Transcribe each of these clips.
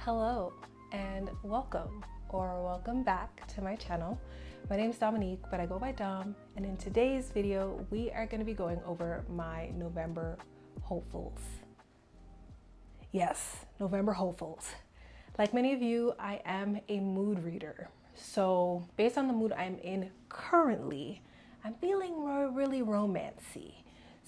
Hello and welcome back to my channel. My name is Dominique, but I go by Dom, and in today's video we are going to be going over my November hopefuls. Yes, November hopefuls. Like many of you, I am a mood reader. So based on the mood I'm in currently, I'm feeling really romancy.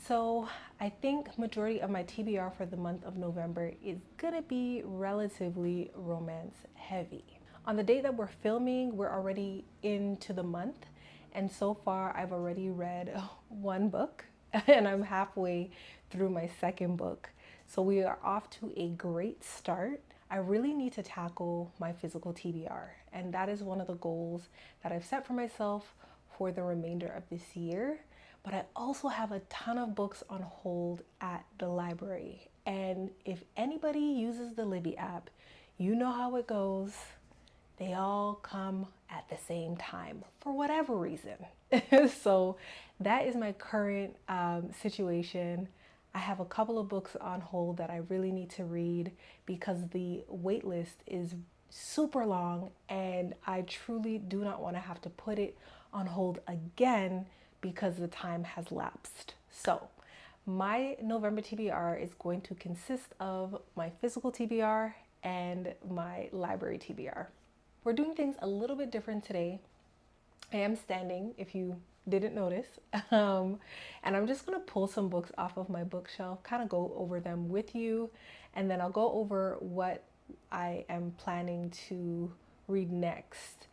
So I think majority of my TBR for the month of November is gonna be relatively romance heavy. On the date that we're filming, we're already into the month, and so far I've already read one book and I'm halfway through my second book. So we are off to a great start. I really need to tackle my physical TBR, and that is one of the goals that I've set for myself for the remainder of this year. But I also have a ton of books on hold at the library. And if anybody uses the Libby app, you know how it goes. They all come at the same time for whatever reason. So that is my current situation. I have a couple of books on hold that I really need to read because the wait list is super long, and I truly do not want to have to put it on hold again because the time has lapsed. So my November TBR is going to consist of my physical TBR and my library TBR. We're doing things a little bit different today. I am standing, if you didn't notice, and I'm just gonna pull some books off of my bookshelf, kind of go over them with you, and then I'll go over what I am planning to read next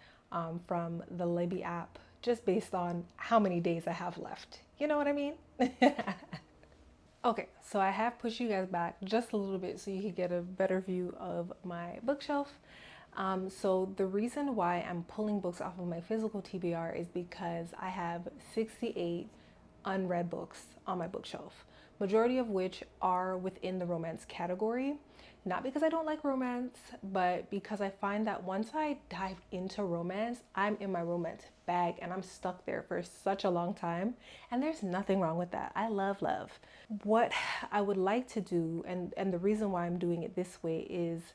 from the Libby app, just based on how many days I have left. You know what I mean? Okay, so I have pushed you guys back just a little bit so you can get a better view of my bookshelf. So the reason why I'm pulling books off of my physical TBR is because I have 68 unread books on my bookshelf, majority of which are within the romance category. Not because I don't like romance, but because I find that once I dive into romance, I'm in my romance bag and I'm stuck there for such a long time. And there's nothing wrong with that. I love love. What I would like to do, and the reason why I'm doing it this way, is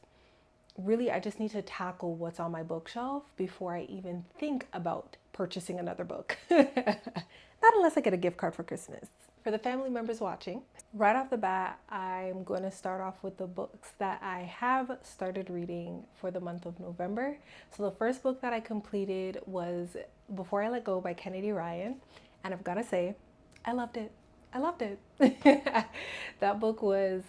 really I just need to tackle what's on my bookshelf before I even think about purchasing another book. Not unless I get a gift card for Christmas. For the family members watching, right off the bat, I'm going to start off with the books that I have started reading for the month of November. So the first book that I completed was Before I Let Go by Kennedy Ryan, and I've got to say, I loved it. I loved it. That book was,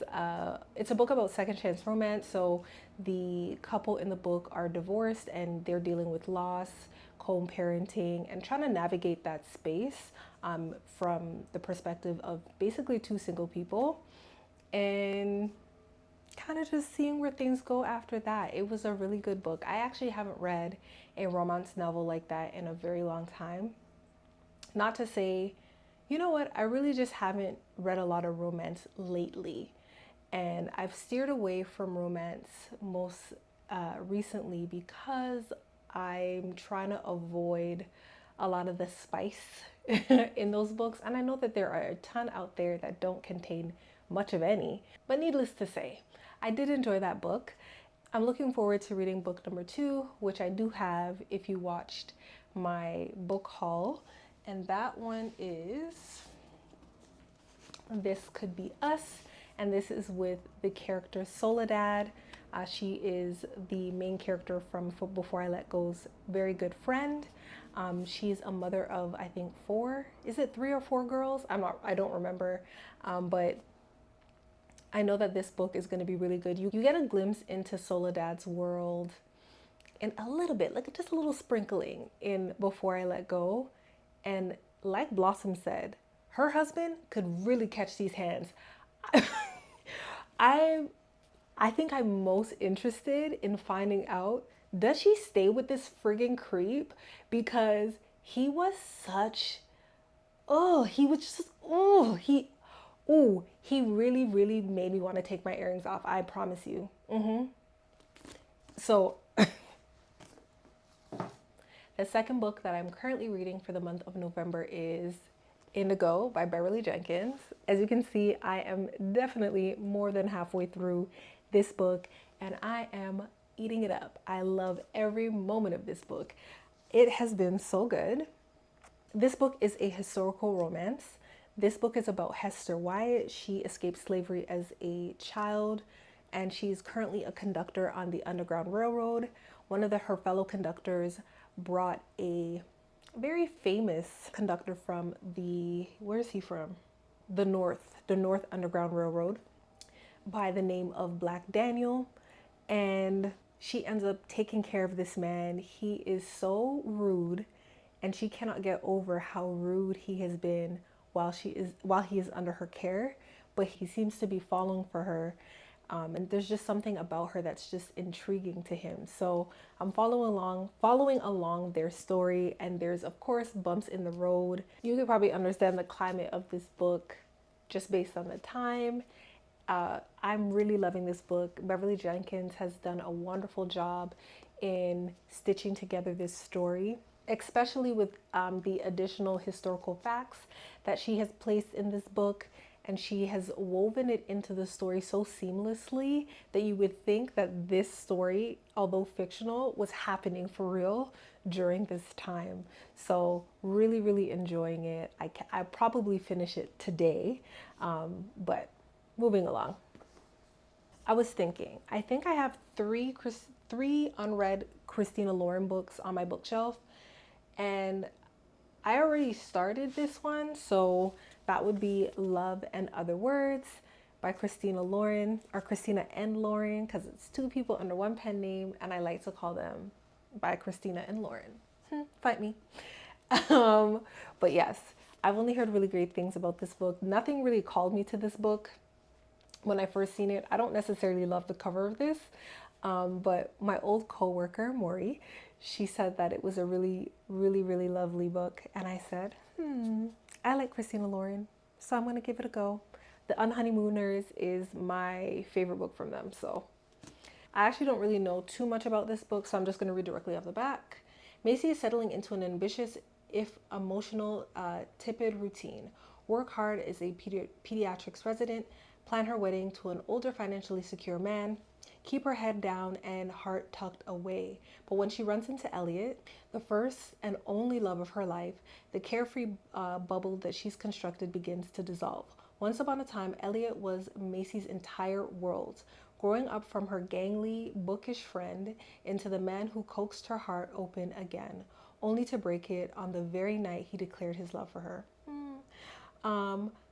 it's a book about second chance romance. So the couple in the book are divorced and they're dealing with loss, co-parenting, and trying to navigate that space from the perspective of basically two single people, and kind of just seeing where things go after that. It was a really good book. I actually haven't read a romance novel like that in a very long time. Not to say, you know what, I really just haven't read a lot of romance lately, and I've steered away from romance most recently because I'm trying to avoid a lot of the spice in those books, and I know that there are a ton out there that don't contain much of any, but needless to say, I did enjoy that book. I'm looking forward to reading book number 2, which I do have if you watched my book haul, and that one is This Could Be Us, and this is with the character Soledad. She is the main character from Before I Let Go's very good friend. She's a mother of, I think, 4. Is it 3 or 4 girls? I don't remember. But I know that this book is going to be really good. You get a glimpse into Soledad's world in a little bit, like just a little sprinkling in Before I Let Go. And like Blossom said, her husband could really catch these hands. I think I'm most interested in finding out, does she stay with this friggin' creep? Because he was such, he really made me want to take my earrings off. I promise you. So the second book that I'm currently reading for the month of November is Indigo by Beverly Jenkins. As you can see, I am definitely more than halfway through this book, and I am eating it up. I love every moment of this book. It has been so good. This book is a historical romance. This book is about Hester Wyatt. She escaped slavery as a child, and she's currently a conductor on the Underground Railroad. One of her fellow conductors brought a very famous conductor from where is he from? The North Underground Railroad, by the name of Black Daniel. And she ends up taking care of this man. He is so rude, and she cannot get over how rude he has been while he is under her care. But he seems to be falling for her, and there's just something about her that's just intriguing to him. So I'm following along their story, and there's of course bumps in the road. You could probably understand the climate of this book just based on the time. I'm really loving this book. Beverly Jenkins has done a wonderful job in stitching together this story, especially with the additional historical facts that she has placed in this book. And she has woven it into the story so seamlessly that you would think that this story, although fictional, was happening for real during this time. So really, really enjoying it. I probably finish it today, but moving along. I was thinking, I think I have three unread Christina Lauren books on my bookshelf, and I already started this one, so that would be Love and Other Words by Christina Lauren, or Christina and Lauren, because it's two people under one pen name, and I like to call them by Christina and Lauren. Fight me. But yes, I've only heard really great things about this book. Nothing really called me to this book when I first seen it. I don't necessarily love the cover of this, but my old coworker, Maury, she said that it was a really, really, really lovely book. And I said, I like Christina Lauren, so I'm going to give it a go. The Unhoneymooners is my favorite book from them. So I actually don't really know too much about this book, so I'm just going to read directly off the back. Macy is settling into an ambitious, if emotional, tepid routine. Work hard as a pediatrics resident, plan her wedding to an older, financially secure man, keep her head down and heart tucked away. But when she runs into Elliot, the first and only love of her life, the carefree bubble that she's constructed begins to dissolve. Once upon a time, Elliot was Macy's entire world, growing up from her gangly, bookish friend into the man who coaxed her heart open again, only to break it on the very night he declared his love for her.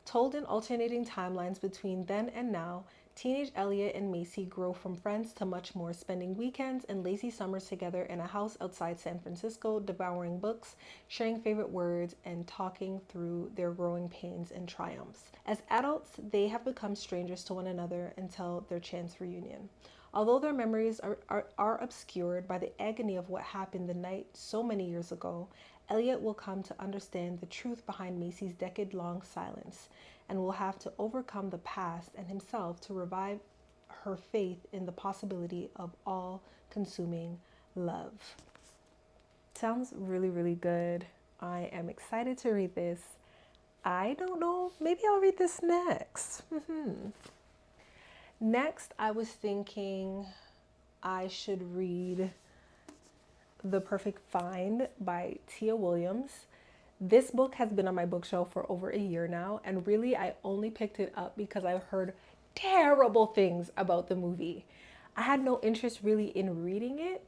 Told in alternating timelines between then and now, teenage Elliot and Macy grow from friends to much more, spending weekends and lazy summers together in a house outside San Francisco, devouring books, sharing favorite words, and talking through their growing pains and triumphs. As adults, they have become strangers to one another until their chance reunion. Although their memories are obscured by the agony of what happened the night so many years ago, Elliot will come to understand the truth behind Macy's decade-long silence, and will have to overcome the past and himself to revive her faith in the possibility of all-consuming love. Sounds really, really good. I am excited to read this. I don't know, maybe I'll read this next. Next, I was thinking I should read The Perfect Find by Tia Williams. This book has been on my bookshelf for over a year now, and really I only picked it up because I've heard terrible things about the movie. I had no interest really in reading it,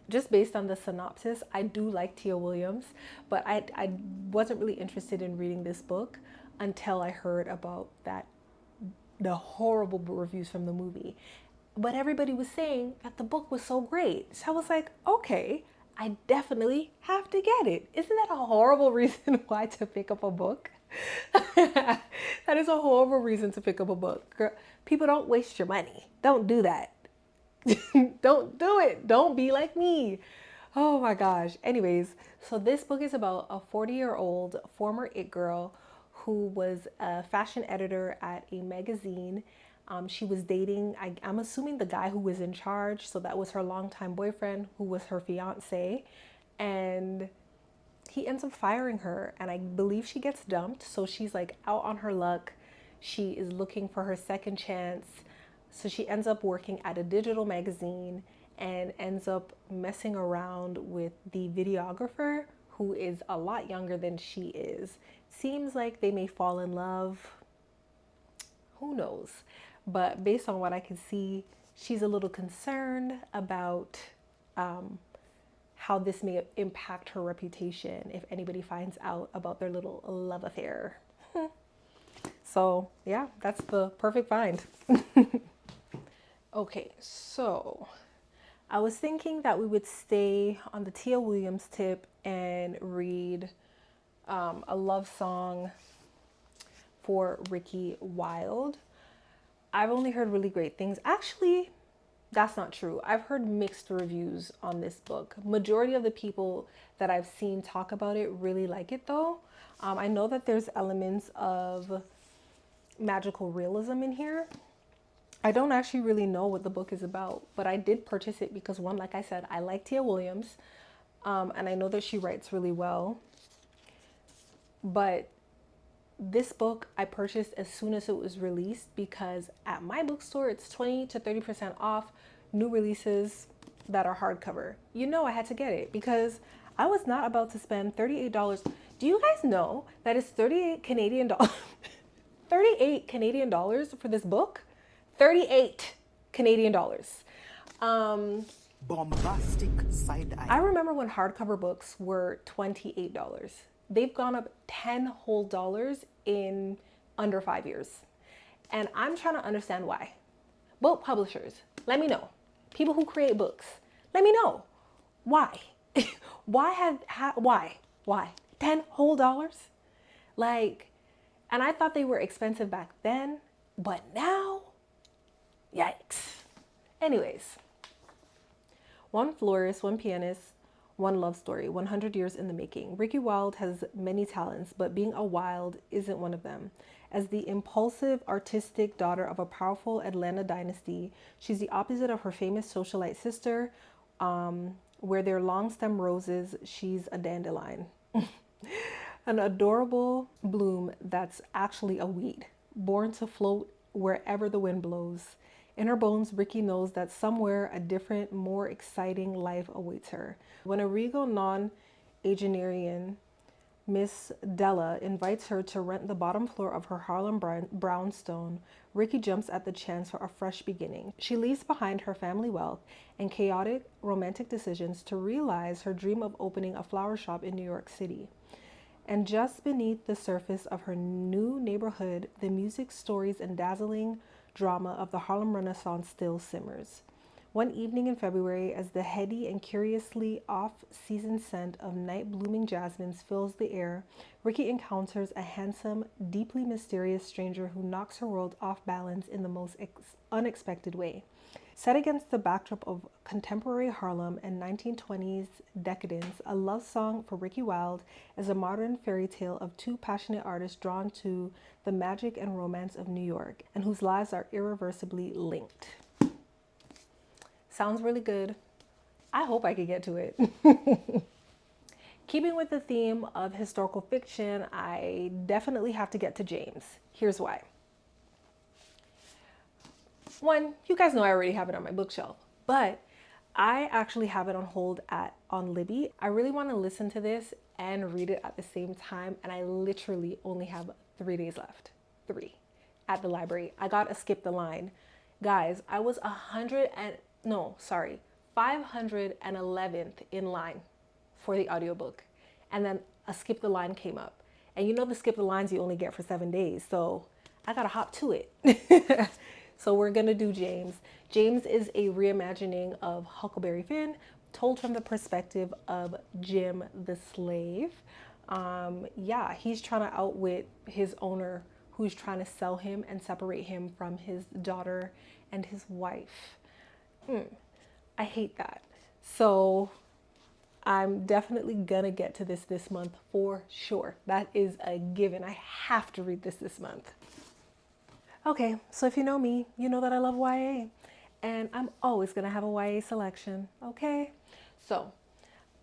just based on the synopsis. I do like Tia Williams, but I wasn't really interested in reading this book until I heard about the horrible reviews from the movie. But everybody was saying that the book was so great. So I was like, okay, I definitely have to get it. Isn't that a horrible reason why to pick up a book? That is a horrible reason to pick up a book. Girl, people, don't waste your money. Don't do that. Don't do it. Don't be like me. Oh my gosh. Anyways, so this book is about a 40-year-old former it girl who was a fashion editor at a magazine. She was dating, I'm assuming, the guy who was in charge. So that was her longtime boyfriend, who was her fiance. And he ends up firing her. And I believe she gets dumped. So she's like out on her luck. She is looking for her second chance. So she ends up working at a digital magazine and ends up messing around with the videographer, who is a lot younger than she is. Seems like they may fall in love. Who knows? But based on what I can see, she's a little concerned about how this may impact her reputation if anybody finds out about their little love affair. So yeah, that's the perfect find. Okay, so I was thinking that we would stay on the Tia Williams tip and read a love song for Ricky Wilde. I've only heard really great things. Actually, that's not true. I've heard mixed reviews on this book. Majority of the people that I've seen talk about it really like it though. I know that there's elements of magical realism in here. I don't actually really know what the book is about, but I did purchase it because one, like I said, I like Tia Williams, and I know that she writes really well. But this book I purchased as soon as it was released because at my bookstore it's 20 to 30% off new releases that are hardcover. You know I had to get it because I was not about to spend $38. Do you guys know that it's 38 Canadian dollars? 38 Canadian dollars for this book? 38 Canadian dollars. Bombastic side eye. I remember when hardcover books were $28. They've gone up 10 whole dollars in under 5 years. And I'm trying to understand why. Book publishers, let me know. People who create books, let me know. Why? Why? 10 whole dollars? Like, and I thought they were expensive back then, but now, yikes. Anyways, one florist, one pianist, one love story, 100 years in the making. Ricky Wilde has many talents, but being a Wilde isn't one of them. As the impulsive, artistic daughter of a powerful Atlanta dynasty, she's the opposite of her famous socialite sister. Where they're long stem roses, she's a dandelion. An adorable bloom that's actually a weed, born to float wherever the wind blows. In her bones, Ricky knows that somewhere a different, more exciting life awaits her. When a regal non-Agenarian, Miss Della, invites her to rent the bottom floor of her Harlem brownstone, Ricky jumps at the chance for a fresh beginning. She leaves behind her family wealth and chaotic romantic decisions to realize her dream of opening a flower shop in New York City. And just beneath the surface of her new neighborhood, the music, stories, and dazzling drama of the Harlem Renaissance still simmers. One evening in February, as the heady and curiously off-season scent of night-blooming jasmines fills the air, Ricky encounters a handsome, deeply mysterious stranger who knocks her world off balance in the most unexpected way. Set against the backdrop of contemporary Harlem and 1920s decadence, A Love Song for Ricky Wilde is a modern fairy tale of two passionate artists drawn to the magic and romance of New York and whose lives are irreversibly linked. Sounds really good. I hope I could get to it. Keeping with the theme of historical fiction, I definitely have to get to James. Here's why. One, you guys know I already have it on my bookshelf, but I actually have it on hold on Libby. I really want to listen to this and read it at the same time, and I literally only have 3 days left. 3 at the library. I got to skip the line. Guys, I was 511th in line for the audiobook, and then a skip the line came up. And you know the skip the lines you only get for 7 days, so I got to hop to it. So we're going to do James. James is a reimagining of Huckleberry Finn, told from the perspective of Jim the slave. He's trying to outwit his owner, who's trying to sell him and separate him from his daughter and his wife. I hate that. So I'm definitely gonna get to this month for sure. That is a given. I have to read this month. Okay, so if you know me, you know that I love YA, and I'm always gonna have a YA selection, okay? So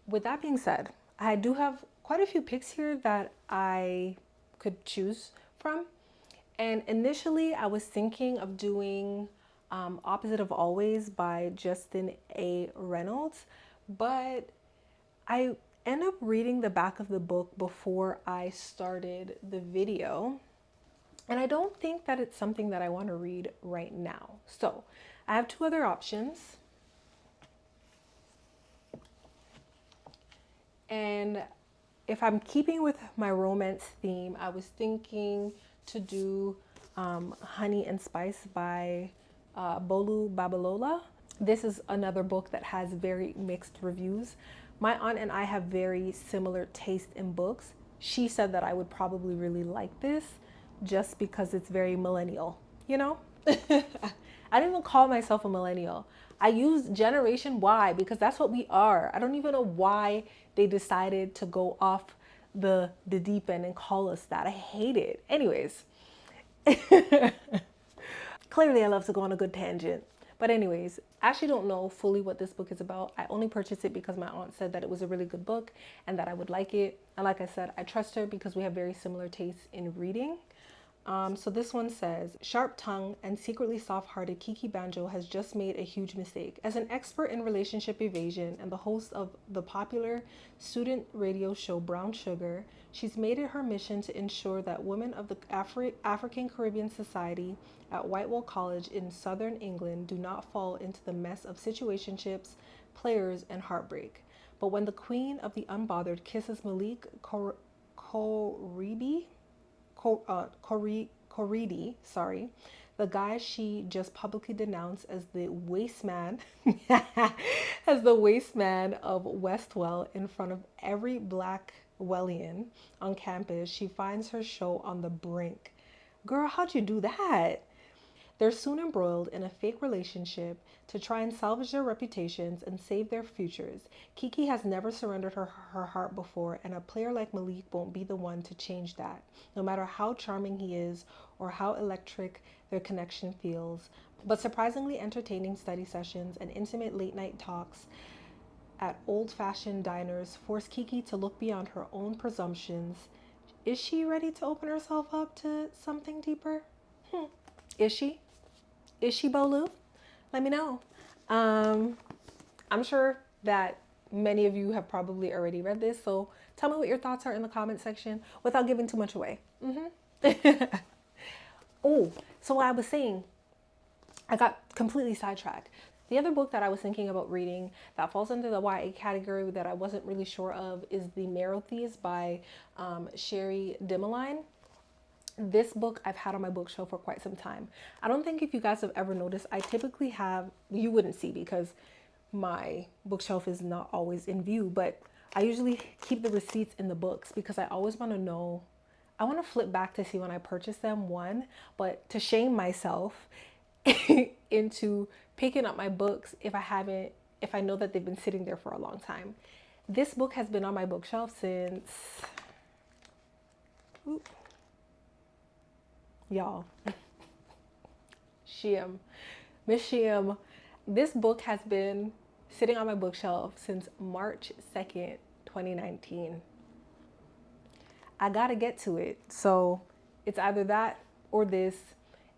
with that being said, I do have quite a few picks here that I could choose from. And initially I was thinking of doing Opposite of Always by Justin A. Reynolds, but I end up reading the back of the book before I started the video. And I don't think that it's something that I want to read right now. So I have two other options. And if I'm keeping with my romance theme, I was thinking to do Honey and Spice by Bolu Babalola. This is another book that has very mixed reviews. My aunt and I have very similar taste in books. She said that I would probably really like this just because it's very millennial, you know? I don't even call myself a millennial. I use Generation Y because that's what we are. I don't even know why they decided to go off the deep end and call us that. I hate it. Anyways, clearly I love to go on a good tangent. But anyways, I actually don't know fully what this book is about. I only purchased it because my aunt said that it was a really good book and that I would like it. And like I said, I trust her because we have very similar tastes in reading. So this one says, sharp-tongued and secretly soft-hearted Kiki Banjo has just made a huge mistake. As an expert in relationship evasion and the host of the popular student radio show Brown Sugar, she's made it her mission to ensure that women of the African Caribbean Society at Whitewell College in southern England do not fall into the mess of situationships, players, and heartbreak. But when the queen of the unbothered kisses Malik Koridi, the guy she just publicly denounced as the waste man, as the waste man of Westwell in front of every black Wellian on campus, she finds her show on the brink. Girl, how'd you do that? They're soon embroiled in a fake relationship to try and salvage their reputations and save their futures. Kiki has never surrendered her heart before, and a player like Malik won't be the one to change that, no matter how charming he is or how electric their connection feels. But surprisingly entertaining study sessions and intimate late-night talks at old-fashioned diners force Kiki to look beyond her own presumptions. Is she ready to open herself up to something deeper? Is she? Is she, Bolu? Let me know. I'm sure that many of you have probably already read this, so tell me what your thoughts are in the comment section without giving too much away. Oh, so what I was saying, I got completely sidetracked. The other book that I was thinking about reading that falls under the YA category that I wasn't really sure of is The Marrow Thieves by Sherry Dimeline. This book I've had on my bookshelf for quite some time. I don't think if you guys have ever noticed, I typically have, you wouldn't see because my bookshelf is not always in view, but I usually keep the receipts in the books because I always want to know, I want to flip back to see when I purchased them, one, but to shame myself into picking up my books if I know that they've been sitting there for a long time. This book has been on my bookshelf since, y'all, Miss Shim. This book has been sitting on my bookshelf since March 2nd, 2019. I gotta get to it. So it's either that or this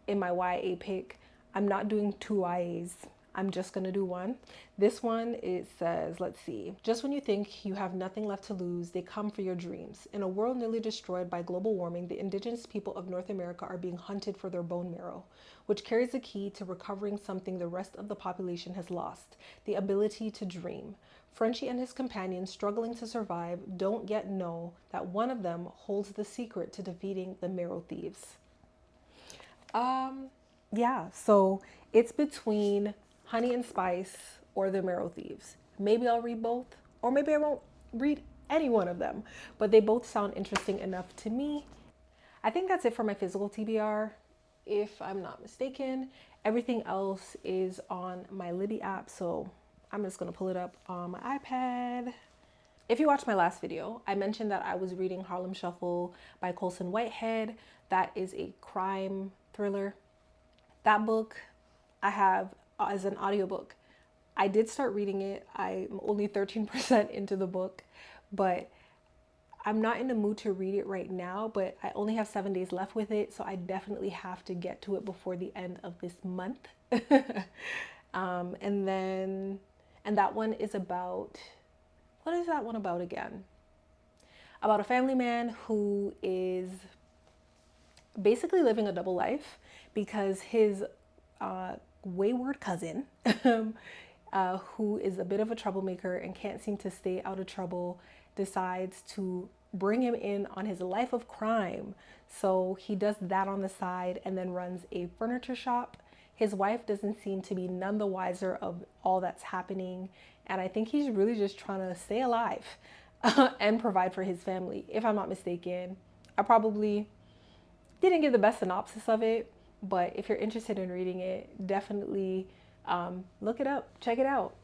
in my YA pick. I'm not doing two YAs. I'm just gonna do one. This one, it says, let's see. Just when you think you have nothing left to lose, they come for your dreams. In a world nearly destroyed by global warming, the indigenous people of North America are being hunted for their bone marrow, which carries the key to recovering something the rest of the population has lost, the ability to dream. Frenchie and his companions, struggling to survive, don't yet know that one of them holds the secret to defeating the Marrow Thieves. Yeah, so it's between Honey and Spice or The Marrow Thieves. Maybe I'll read both, or maybe I won't read any one of them, but they both sound interesting enough to me. I think that's it for my physical TBR, if I'm not mistaken. Everything else is on my Libby app, so I'm just gonna pull it up on my iPad. If you watched my last video, I mentioned that I was reading Harlem Shuffle by Colson Whitehead. That is a crime thriller. That book I have as an audiobook. I did start reading it. I'm only 13% into the book, but I'm not in the mood to read it right now, but I only have 7 days left with it, so I definitely have to get to it before the end of this month. And then, and that one is about, what is that one about again? About a family man who is basically living a double life because his wayward cousin, who is a bit of a troublemaker and can't seem to stay out of trouble, decides to bring him in on his life of crime. So he does that on the side and then runs a furniture shop. His wife doesn't seem to be none the wiser of all that's happening. And I think he's really just trying to stay alive and provide for his family. If I'm not mistaken, I probably didn't give the best synopsis of it, but if you're interested in reading it, definitely look it up, check it out.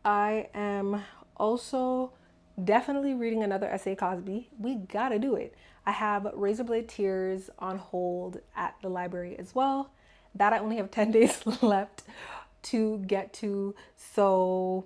I am also definitely reading another S.A. Cosby. We gotta do it. I have Razorblade Tears on hold at the library as well. That I only have 10 days left to get to. So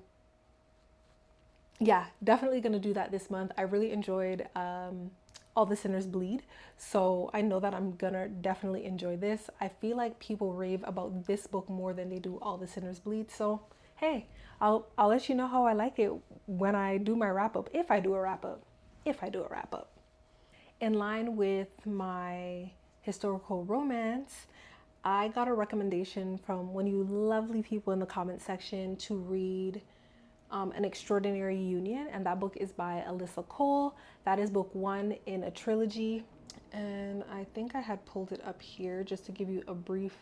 yeah, definitely gonna do that this month. I really enjoyed All the Sinners Bleed, so I know that I'm gonna definitely enjoy this. I feel like people rave about this book more than they do All the Sinners Bleed, so hey, I'll let you know how I like it when I do my wrap up, if I do a wrap up. In line with my historical romance, I got a recommendation from one of you lovely people in the comment section to read An Extraordinary Union, and that book is by Alyssa Cole. That is book 1 in a trilogy, and I think I had pulled it up here just to give you a brief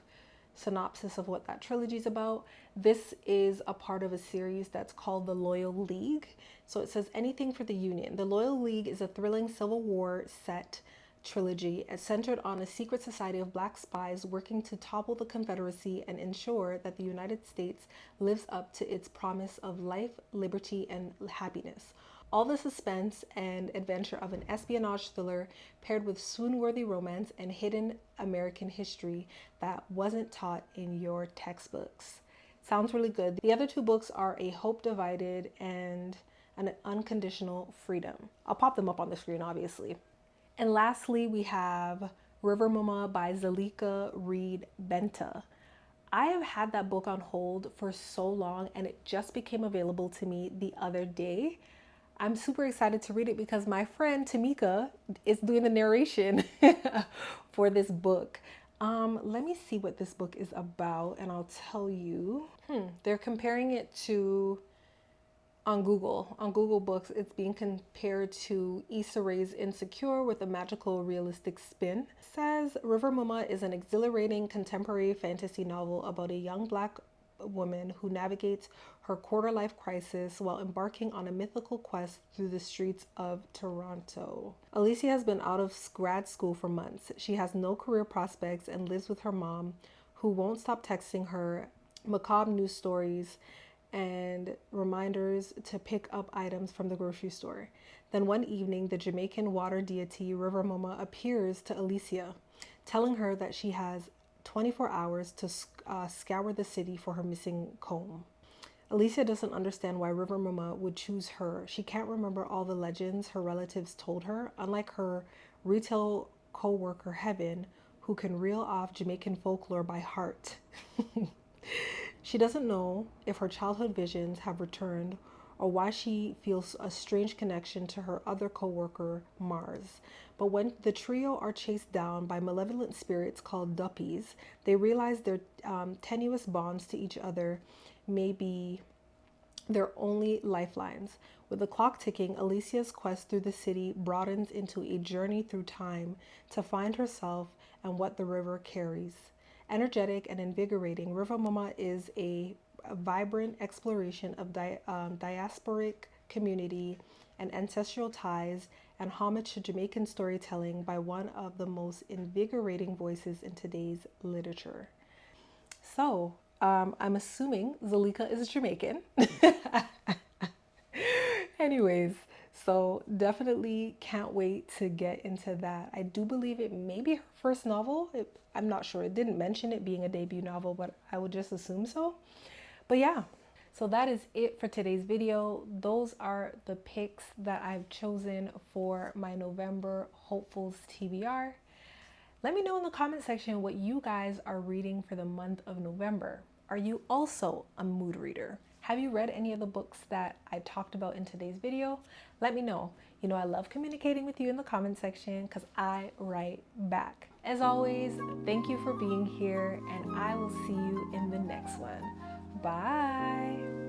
synopsis of what that trilogy is about. This is a part of a series that's called The Loyal League. So it says anything for the Union. The Loyal League is a thrilling Civil War set trilogy centered on a secret society of black spies working to topple the Confederacy and ensure that the United States lives up to its promise of life, liberty, and happiness. All the suspense and adventure of an espionage thriller paired with swoon-worthy romance and hidden American history that wasn't taught in your textbooks. Sounds really good. The other two books are A Hope Divided and An Unconditional Freedom. I'll pop them up on the screen, obviously. And lastly, we have River Mama by Zalika Reed Benta. I have had that book on hold for so long and it just became available to me the other day. I'm super excited to read it because my friend Tamika is doing the narration for this book. Let me see what this book is about and I'll tell you. They're comparing it to on Google Books, it's being compared to Issa Rae's Insecure with a magical realistic spin. It says River Mama is an exhilarating contemporary fantasy novel about a young black woman who navigates her quarter-life crisis while embarking on a mythical quest through the streets of Toronto. Alicia has been out of grad school for months. She has no career prospects and lives with her mom, who won't stop texting her macabre news stories and reminders to pick up items from the grocery store. Then one evening, the Jamaican water deity River Mama appears to Alicia, telling her that she has 24 hours to scour the city for her missing comb. Alicia doesn't understand why River Mama would choose her. She can't remember all the legends her relatives told her, unlike her retail co-worker Heaven, who can reel off Jamaican folklore by heart. She doesn't know if her childhood visions have returned or why she feels a strange connection to her other co-worker, Mars. But when the trio are chased down by malevolent spirits called Duppies, they realize their tenuous bonds to each other may be their only lifelines. With the clock ticking, Alicia's quest through the city broadens into a journey through time to find herself and what the river carries. Energetic and invigorating, River Mama is a vibrant exploration of diasporic community and ancestral ties and homage to Jamaican storytelling by one of the most invigorating voices in today's literature. So, I'm assuming Zalika is Jamaican. Anyways, so definitely can't wait to get into that. I do believe it may be her first novel. I'm not sure. It didn't mention it being a debut novel, but I would just assume so. But yeah, so that is it for today's video. Those are the picks that I've chosen for my November Hopefuls TBR. Let me know in the comment section what you guys are reading for the month of November. Are you also a mood reader? Have you read any of the books that I talked about in today's video? Let me know. You know, I love communicating with you in the comment section because I write back. As always, thank you for being here, and I will see you in the next one. Bye.